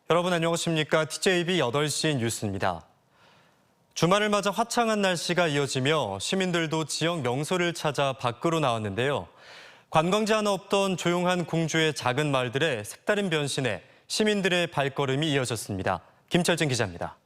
여러분 안녕하십니까? TJB 8시 뉴스입니다. 주말을 맞아 화창한 날씨가 이어지며 시민들도 지역 명소를 찾아 밖으로 나왔는데요. 관광지 하나 없던 조용한 공주의 작은 마을들의 색다른 변신에 시민들의 발걸음이 이어졌습니다. 김철진 기자입니다.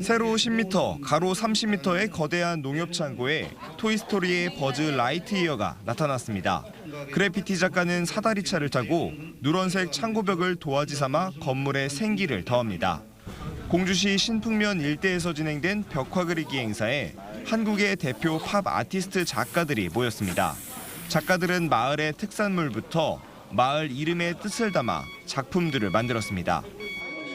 세로 10m, 가로 30m의 거대한 농협 창고에 토이스토리의 버즈 라이트이어가 나타났습니다. 그래피티 작가는 사다리차를 타고 누런색 창고벽을 도화지 삼아 건물에 생기를 더합니다. 공주시 신풍면 일대에서 진행된 벽화 그리기 행사에 한국의 대표 팝 아티스트 작가들이 모였습니다. 작가들은 마을의 특산물부터 마을 이름의 뜻을 담아 작품들을 만들었습니다.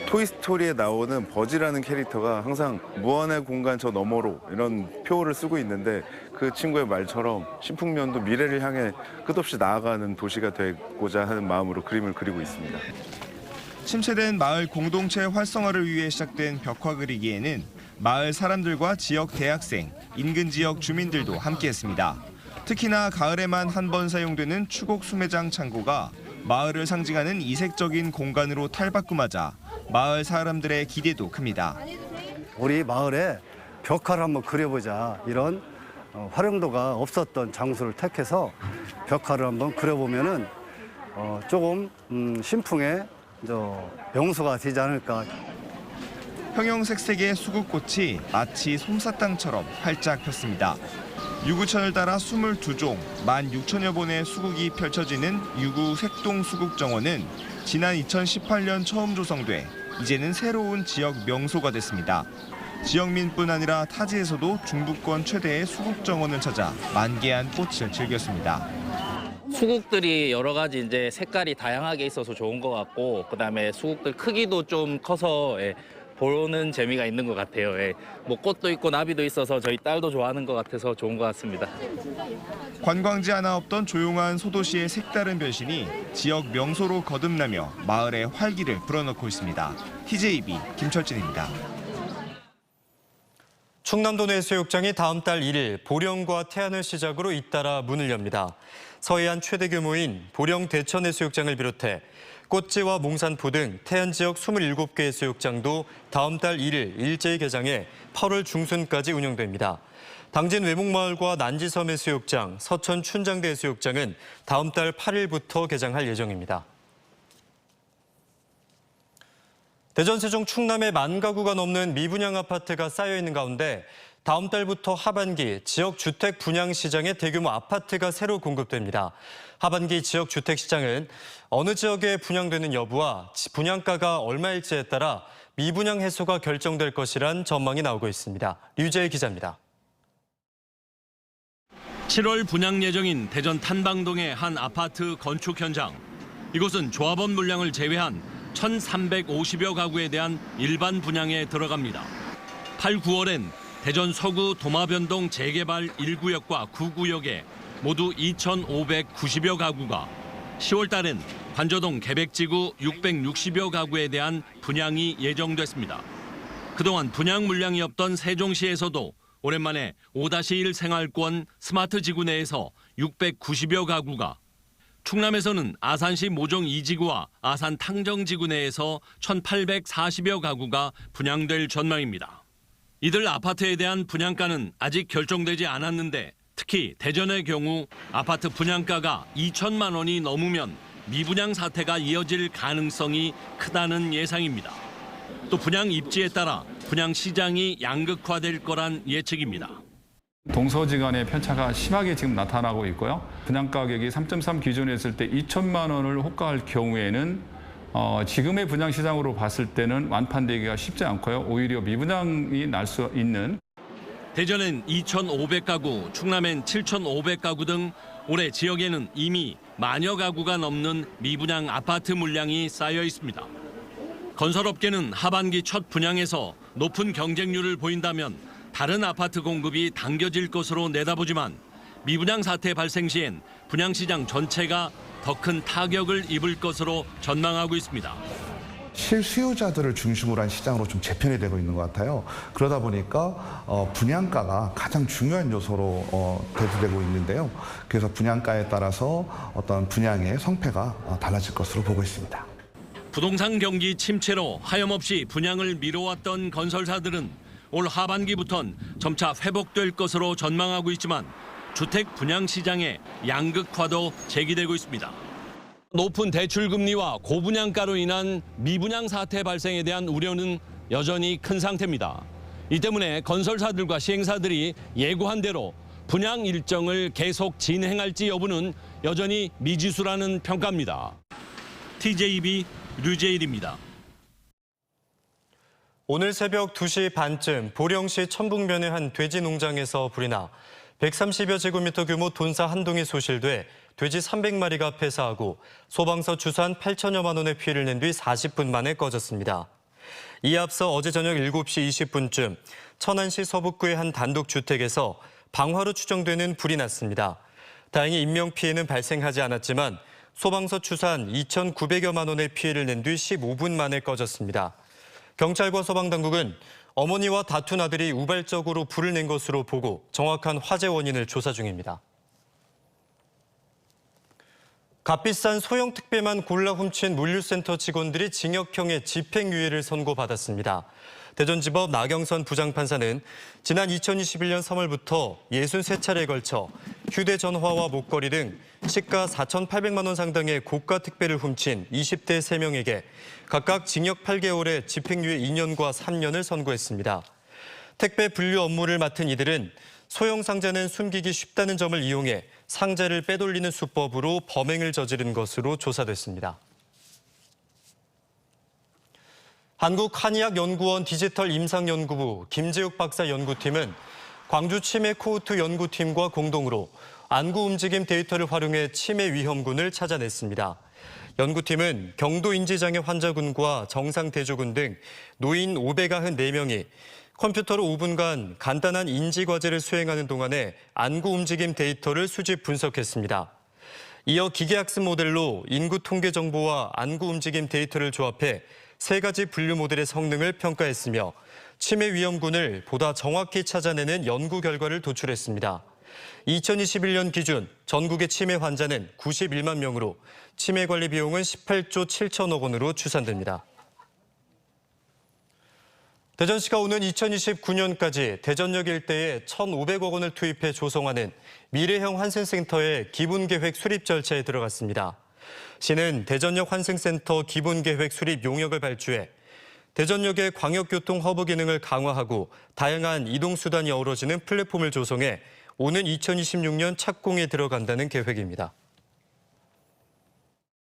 토이스토리에 나오는 버즈라는 캐릭터가 항상 무한의 공간 저 너머로 이런 표어를 쓰고 있는데 그 친구의 말처럼 신풍면도 미래를 향해 끝없이 나아가는 도시가 되고자 하는 마음으로 그림을 그리고 있습니다. 침체된 마을 공동체 활성화를 위해 시작된 벽화 그리기에는 마을 사람들과 지역 대학생, 인근 지역 주민들도 함께했습니다. 특히나 가을에만 한 번 사용되는 추곡 수매장 창고가 마을을 상징하는 이색적인 공간으로 탈바꿈하자 마을 사람들의 기대도 큽니다. 우리 마을에 벽화를 한번 그려보자, 이런 활용도가 없었던 장소를 택해서 벽화를 한번 그려보면은 조금 신풍의 명소가 되지 않을까. 형형색색의 수국꽃이 마치 솜사탕처럼 활짝 폈습니다. 유구천을 따라 22종, 16,000여 본의 수국이 펼쳐지는 유구 색동 수국정원은 지난 2018년 처음 조성돼 이제는 새로운 지역 명소가 됐습니다. 지역민뿐 아니라 타지에서도 중부권 최대의 수국정원을 찾아 만개한 꽃을 즐겼습니다. 수국들이 여러 가지 이제 색깔이 다양하게 있어서 좋은 것 같고, 그다음에 수국들 크기도 좀 커서 보는 재미가 있는 것 같아요. 뭐 꽃도 있고 나비도 있어서 저희 딸도 좋아하는 것 같아서 좋은 것 같습니다. 관광지 하나 없던 조용한 소도시의 색다른 변신이 지역 명소로 거듭나며 마을의 활기를 불어넣고 있습니다. TJB 김철진입니다. 충남도 해수욕장이 다음 달 1일 보령과 태안을 시작으로 잇따라 문을 엽니다. 서해안 최대 규모인 보령 대천 해수욕장을 비롯해 꽃지와 몽산포 등 태안 지역 27개 해수욕장도 다음 달 1일 일제히 개장해 8월 중순까지 운영됩니다. 당진 외목마을과 난지섬 해수욕장, 서천 춘장대 해수욕장은 다음 달 8일부터 개장할 예정입니다. 대전, 세종, 충남에 10,000가구가 넘는 미분양 아파트가 쌓여 있는 가운데 다음 달부터 하반기 지역 주택 분양 시장에 대규모 아파트가 새로 공급됩니다. 하반기 지역 주택 시장은 어느 지역에 분양되는 여부와 분양가가 얼마일지에 따라 미분양 해소가 결정될 것이란 전망이 나오고 있습니다. 류재일 기자입니다. 7월 분양 예정인 대전 탄방동의 한 아파트 건축 현장. 이곳은 조합원 물량을 제외한 1,350여 가구에 대한 일반 분양에 들어갑니다. 8, 9월엔 대전 서구 도마변동 재개발 1구역과 9구역에 모두 2,590여 가구가, 10월 달엔 관저동 계백지구 660여 가구에 대한 분양이 예정됐습니다. 그동안 분양 물량이 없던 세종시에서도 오랜만에 5-1 생활권 스마트 지구 내에서 690여 가구가, 충남에서는 아산시 모종 2지구와 아산 탕정지구 내에서 1,840여 가구가 분양될 전망입니다. 이들 아파트에 대한 분양가는 아직 결정되지 않았는데, 특히 대전의 경우 아파트 분양가가 2천만 원이 넘으면 미분양 사태가 이어질 가능성이 크다는 예상입니다. 또 분양 입지에 따라 분양 시장이 양극화될 거란 예측입니다. 동서지간의 편차가 심하게 지금 나타나고 있고요. 분양 가격이 3.3 기준에 했을 때 2천만 원을 호가할 경우에는 지금의 분양 시장으로 봤을 때는 완판되기가 쉽지 않고요. 오히려 미분양이 날 수 있는. 대전엔 2,500가구, 충남엔 7,500가구 등 올해 지역에는 이미 10,000여 가구가 넘는 미분양 아파트 물량이 쌓여 있습니다. 건설업계는 하반기 첫 분양에서 높은 경쟁률을 보인다면 다른 아파트 공급이 당겨질 것으로 내다보지만, 미분양 사태 발생 시엔 분양시장 전체가 더 큰 타격을 입을 것으로 전망하고 있습니다. 실수요자들을 중심으로 한 시장으로 좀 재편이 되고 있는 것 같아요. 그러다 보니까 분양가가 가장 중요한 요소로 대두되고 있는데요. 그래서 분양가에 따라서 어떤 분양의 성패가 달라질 것으로 보고 있습니다. 부동산 경기 침체로 하염없이 분양을 미뤄왔던 건설사들은 올 하반기부턴 점차 회복될 것으로 전망하고 있지만 주택 분양 시장의 양극화도 제기되고 있습니다. 높은 대출 금리와 고분양가로 인한 미분양 사태 발생에 대한 우려는 여전히 큰 상태입니다. 이 때문에 건설사들과 시행사들이 예고한 대로 분양 일정을 계속 진행할지 여부는 여전히 미지수라는 평가입니다. TJB 류재일입니다. 오늘 새벽 2시 반쯤 보령시 천북면의 한 돼지 농장에서 불이 나 130여 제곱미터 규모 돈사 한 동이 소실돼 돼지 300마리가 폐사하고 소방서 주산 8천여만 원의 피해를 낸 뒤 40분 만에 꺼졌습니다. 이에 앞서 어제 저녁 7시 20분쯤 천안시 서북구의 한 단독주택에서 방화로 추정되는 불이 났습니다. 다행히 인명피해는 발생하지 않았지만 소방서 추산 2,900여만 원의 피해를 낸 뒤 15분 만에 꺼졌습니다. 경찰과 소방당국은 어머니와 다툰 아들이 우발적으로 불을 낸 것으로 보고 정확한 화재 원인을 조사 중입니다. 값비싼 소형 택배만 골라 훔친 물류센터 직원들이 징역형의 집행유예를 선고받았습니다. 대전지법 나경선 부장판사는 지난 2021년 3월부터 63차례에 걸쳐 휴대전화와 목걸이 등 시가 4,800만 원 상당의 고가 택배를 훔친 20대 3명에게 각각 징역 8개월에 집행유예 2년과 3년을 선고했습니다. 택배 분류 업무를 맡은 이들은 소형 상자는 숨기기 쉽다는 점을 이용해 상자를 빼돌리는 수법으로 범행을 저지른 것으로 조사됐습니다. 한국한의학연구원 디지털 임상연구부 김재욱 박사 연구팀은 광주 치매 코호트 연구팀과 공동으로 안구 움직임 데이터를 활용해 치매 위험군을 찾아냈습니다. 연구팀은 경도 인지장애 환자군과 정상 대조군 등 노인 594명이 컴퓨터로 5분간 간단한 인지 과제를 수행하는 동안에 안구 움직임 데이터를 수집 분석했습니다. 이어 기계학습 모델로 인구 통계 정보와 안구 움직임 데이터를 조합해 3가지 분류 모델의 성능을 평가했으며 치매 위험군을 보다 정확히 찾아내는 연구 결과를 도출했습니다. 2021년 기준 전국의 치매 환자는 91만 명으로 치매 관리 비용은 18조 7천억 원으로 추산됩니다. 대전시가 오는 2029년까지 대전역 일대에 1,500억 원을 투입해 조성하는 미래형 환승센터의 기본계획 수립 절차에 들어갔습니다. 시는 대전역 환승센터 기본계획 수립 용역을 발주해 대전역의 광역교통 허브 기능을 강화하고 다양한 이동수단이 어우러지는 플랫폼을 조성해 오는 2026년 착공에 들어간다는 계획입니다.